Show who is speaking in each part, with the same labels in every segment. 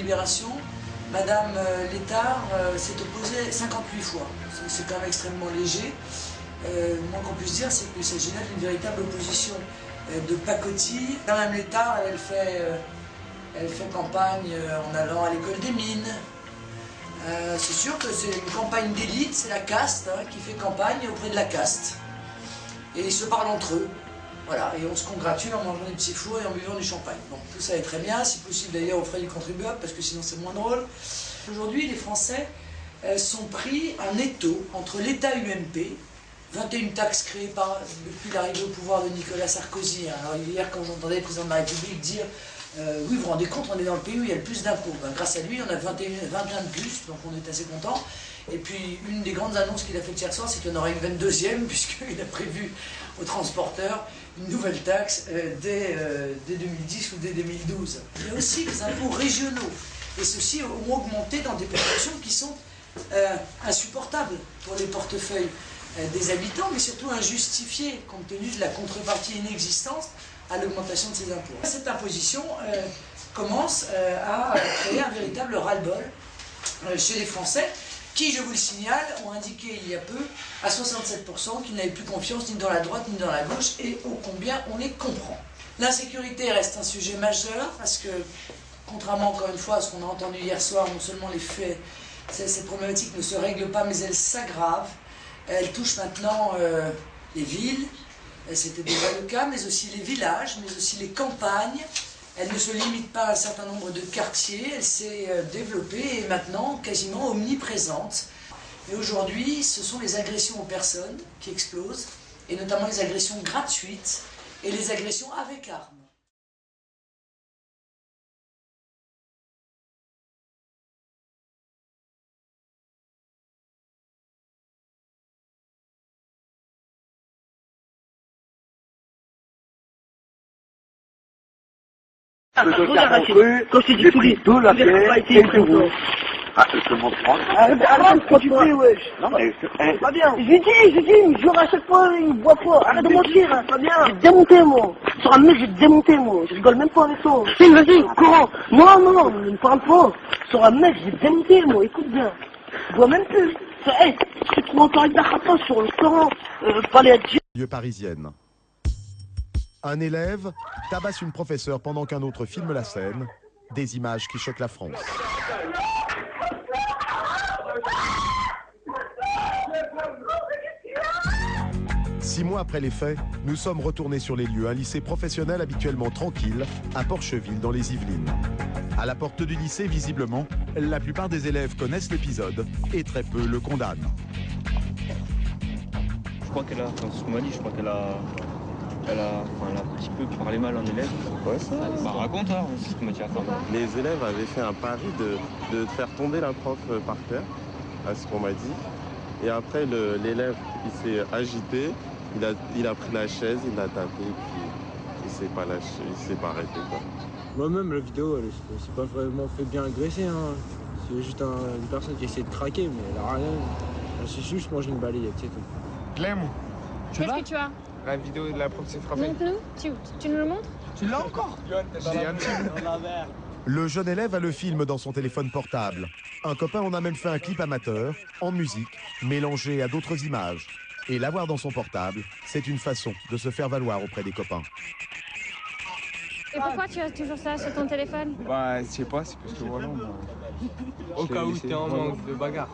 Speaker 1: Libération, Madame Létard s'est opposée 58 fois. C'est quand même extrêmement léger. Le moins qu'on puisse dire, c'est qu'il s'agit là d'une véritable opposition de pacotille. Madame Létard, elle fait campagne en allant à l'école des mines. C'est sûr que c'est une campagne d'élite, c'est la caste qui fait campagne auprès de la caste. Et ils se parlent entre eux. Voilà, et on se congratule en mangeant des petits fours et en buvant du champagne. Bon, tout ça est très bien, si possible d'ailleurs aux frais du contribuable, parce que sinon c'est moins drôle. Aujourd'hui, les Français sont pris en étau entre l'État UMP, 21 taxes créées depuis l'arrivée au pouvoir de Nicolas Sarkozy. Alors hier, quand j'entendais le président de la République dire oui, vous vous rendez compte, on est dans le pays où il y a le plus d'impôts. Ben, grâce à lui, on a 21 de plus, donc on est assez content. Et puis, une des grandes annonces qu'il a faites hier soir, c'est qu'il y en aurait une 22e, puisqu'il a prévu aux transporteurs une nouvelle taxe dès 2010 ou dès 2012. Il y a aussi les impôts régionaux, et ceux-ci ont augmenté dans des proportions qui sont insupportables pour les portefeuilles des habitants, mais surtout injustifiées, compte tenu de la contrepartie inexistante à l'augmentation de ces impôts. Cette imposition commence à créer un véritable ras-le-bol chez les Français, qui, je vous le signale, ont indiqué il y a peu, à 67%, qu'ils n'avaient plus confiance ni dans la droite ni dans la gauche, et ô combien on les comprend. L'insécurité reste un sujet majeur, parce que, contrairement encore une fois à ce qu'on a entendu hier soir, non seulement les faits, cette problématique ne se règle pas, mais elle s'aggrave. Elle touche maintenant les villes, c'était déjà le cas, mais aussi les villages, mais aussi les campagnes. Elle ne se limite pas à un certain nombre de quartiers, elle s'est développée et est maintenant quasiment omniprésente. Et aujourd'hui, ce sont les agressions aux personnes qui explosent, et notamment les agressions gratuites et les agressions avec armes.
Speaker 2: Quand je t'ai dit tout la paix, c'est tout. Ah, je te montre. Arrête de profiter, wesh. Non, mais c'est pas bien. Je dis, mais genre à chaque fois, il me voit pas. Arrête de mentir, hein, pas bien. Je vais te démonter, moi. Sur un mec, je vais te démonter, moi. Je rigole même pas avec toi. Si, vas-y, courant. Non, ne me parle pas. Sur un mec, je vais te démonter, moi. Écoute bien. Je vois même plus. Hey, je te trouve encore avec la rapage sur le restaurant. Palais à Dieu.
Speaker 3: Lieu parisienne. Un élève tabasse une professeure pendant qu'un autre filme la scène. Des images qui choquent la France. Six mois après les faits, nous sommes retournés sur les lieux. Un lycée professionnel habituellement tranquille, à Porcheville, dans les Yvelines. À la porte du lycée, visiblement, la plupart des élèves connaissent l'épisode et très peu le condamnent.
Speaker 4: Je crois qu'elle a, enfin, ce qu'on m'a dit, je crois qu'elle a... Elle a un petit peu parlé mal un élève.
Speaker 5: Ouais, ça.
Speaker 4: Bah raconte, hein, c'est ce que m'a dit.
Speaker 5: Les élèves avaient fait un pari de faire tomber la prof par terre, à ce qu'on m'a dit. Et après, l'élève, il s'est agité, il a pris la chaise, il l'a tapé, et puis il s'est pas lâché, il s'est pas arrêté, quoi.
Speaker 6: Moi-même, la vidéo, c'est pas vraiment fait bien agresser, hein. C'est juste une personne qui essaie de craquer, mais elle a rien. Elle s'est juste mangé une balayette, c'est tout.
Speaker 7: Clem,
Speaker 8: Qu'est-ce que tu as?
Speaker 7: la vidéo de la prof s'est frappée.
Speaker 8: Montre-nous. Tu nous le montres?
Speaker 7: Tu l'as encore? J'ai un petit...
Speaker 3: Le jeune élève a le film dans son téléphone portable. Un copain en a même fait un clip amateur, en musique, mélangé à d'autres images. Et l'avoir dans son portable, c'est une façon de se faire valoir auprès des copains.
Speaker 8: Et pourquoi tu as toujours ça sur ton téléphone?
Speaker 7: Bah, je sais pas, c'est parce que voilà, moi...
Speaker 6: Au cas où t'es en manque de bagarre.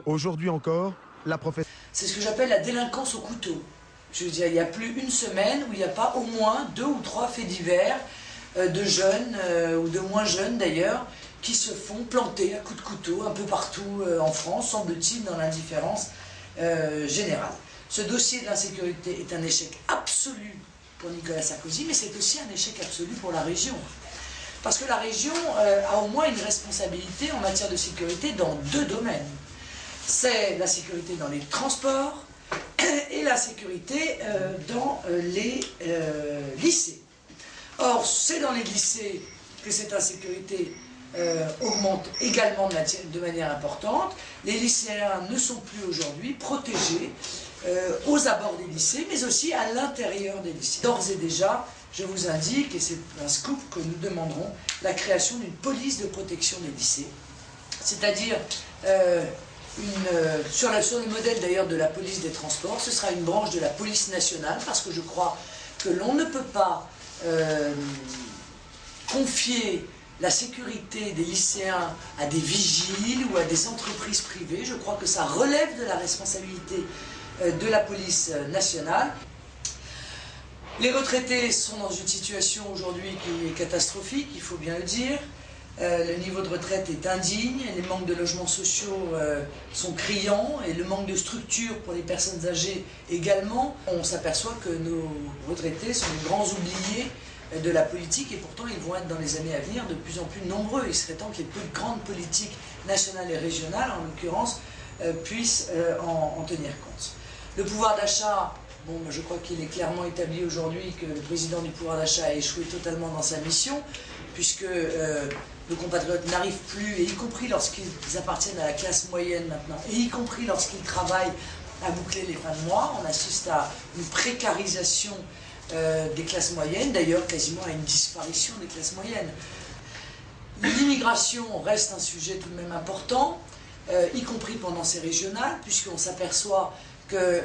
Speaker 3: Aujourd'hui encore, la professeure...
Speaker 1: C'est ce que j'appelle la délinquance au couteau. Je veux dire, il n'y a plus une semaine où il n'y a pas au moins 2 ou 3 faits divers de jeunes, ou de moins jeunes d'ailleurs, qui se font planter à coups de couteau un peu partout en France, semble-t-il, dans l'indifférence générale. Ce dossier de l'insécurité est un échec absolu pour Nicolas Sarkozy, mais c'est aussi un échec absolu pour la région. Parce que la région a au moins une responsabilité en matière de sécurité dans 2 domaines. C'est la sécurité dans les transports et la sécurité dans les lycées. Or, c'est dans les lycées que cette insécurité augmente également de manière importante. Les lycéens ne sont plus aujourd'hui protégés aux abords des lycées, mais aussi à l'intérieur des lycées. D'ores et déjà, je vous indique, et c'est un scoop que nous demanderons, la création d'une police de protection des lycées, c'est-à-dire sur le modèle d'ailleurs de la police des transports. Ce sera une branche de la police nationale, parce que je crois que l'on ne peut pas confier la sécurité des lycéens à des vigiles ou à des entreprises privées. Je crois que ça relève de la responsabilité de la police nationale. Les retraités sont dans une situation aujourd'hui qui est catastrophique, il faut bien le dire. Le niveau de retraite est indigne, les manques de logements sociaux sont criants et le manque de structure pour les personnes âgées également. On s'aperçoit que nos retraités sont les grands oubliés de la politique et pourtant ils vont être dans les années à venir de plus en plus nombreux. Il serait temps que les plus grandes politiques nationales et régionales, en l'occurrence, puissent en tenir compte. Le pouvoir d'achat, bon, je crois qu'il est clairement établi aujourd'hui que le président du pouvoir d'achat a échoué totalement dans sa mission, puisque nos compatriotes n'arrivent plus, et y compris lorsqu'ils appartiennent à la classe moyenne maintenant, et y compris lorsqu'ils travaillent, à boucler les fins de mois. On assiste à une précarisation des classes moyennes, d'ailleurs quasiment à une disparition des classes moyennes. L'immigration reste un sujet tout de même important, y compris pendant ces régionales, puisqu'on s'aperçoit que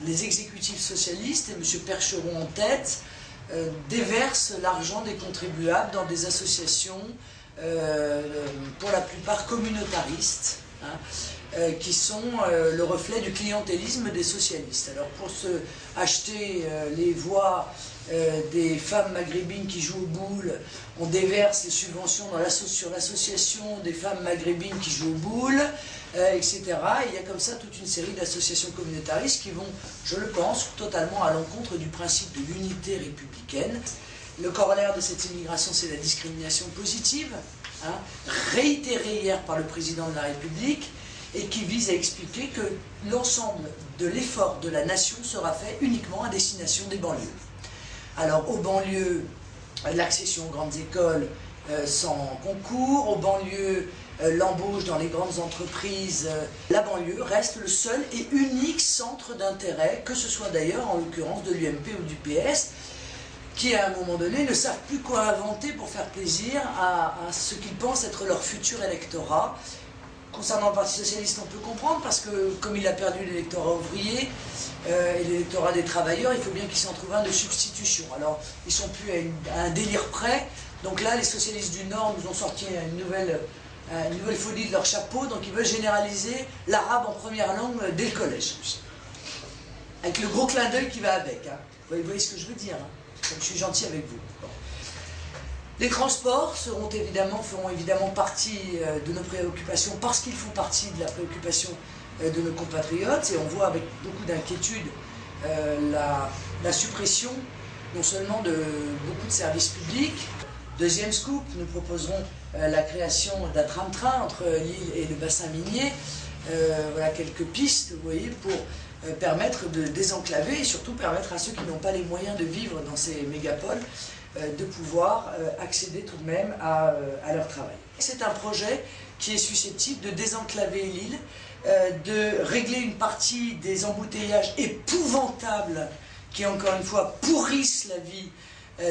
Speaker 1: les exécutifs socialistes, et M. Percheron en tête, déversent l'argent des contribuables dans des associations, pour la plupart communautaristes, qui sont le reflet du clientélisme des socialistes. Alors pour se acheter les voix des femmes maghrébines qui jouent aux boules, on déverse les subventions sur l'association des femmes maghrébines qui jouent aux boules, etc. Et il y a comme ça toute une série d'associations communautaristes qui vont, je le pense, totalement à l'encontre du principe de l'unité républicaine. Le corollaire de cette immigration, c'est la discrimination positive, réitérée hier par le président de la République, et qui vise à expliquer que l'ensemble de l'effort de la nation sera fait uniquement à destination des banlieues. Alors aux banlieues, l'accession aux grandes écoles sans concours, aux banlieues, l'embauche dans les grandes entreprises, la banlieue reste le seul et unique centre d'intérêt, que ce soit d'ailleurs en l'occurrence de l'UMP ou du PS, qui à un moment donné ne savent plus quoi inventer pour faire plaisir à ce qu'ils pensent être leur futur électorat. Concernant le Parti Socialiste, on peut comprendre, parce que comme il a perdu l'électorat ouvrier et l'électorat des travailleurs, il faut bien qu'il s'en trouve un de substitution. Alors, ils ne sont plus à un délire près. Donc là, les socialistes du Nord nous ont sorti une nouvelle folie de leur chapeau. Donc ils veulent généraliser l'arabe en première langue dès le collège. Avec le gros clin d'œil qui va avec. Vous voyez ce que je veux dire, comme je suis gentil avec vous. Bon. Les transports feront évidemment partie de nos préoccupations, parce qu'ils font partie de la préoccupation de nos compatriotes, et on voit avec beaucoup d'inquiétude la suppression non seulement de beaucoup de services publics. Deuxième scoop, nous proposerons la création d'un tram-train entre l'île et le bassin minier. Voilà quelques pistes, vous voyez, pour permettre de désenclaver et surtout permettre à ceux qui n'ont pas les moyens de vivre dans ces mégapoles de pouvoir accéder tout de même à leur travail. C'est un projet qui est susceptible de désenclaver l'île, de régler une partie des embouteillages épouvantables qui, encore une fois, pourrissent la vie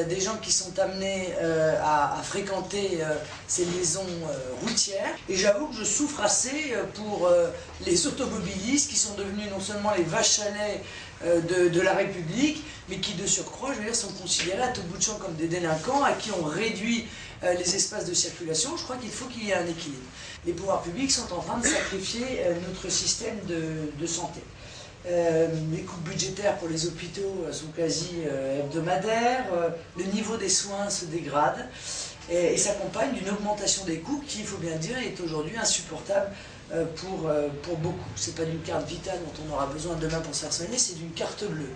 Speaker 1: des gens qui sont amenés à fréquenter ces liaisons routières. Et j'avoue que je souffre assez pour les automobilistes qui sont devenus non seulement les vaches à lait de la République, mais qui de surcroît, je veux dire, sont considérés à tout bout de champ comme des délinquants, à qui on réduit les espaces de circulation. Je crois qu'il faut qu'il y ait un équilibre. Les pouvoirs publics sont en train de sacrifier notre système de santé. Les coupes budgétaires pour les hôpitaux sont quasi hebdomadaires, le niveau des soins se dégrade et s'accompagne d'une augmentation des coûts qui, il faut bien le dire, est aujourd'hui insupportable pour beaucoup. Ce n'est pas d'une carte vitale dont on aura besoin demain pour se faire soigner, c'est d'une carte bleue.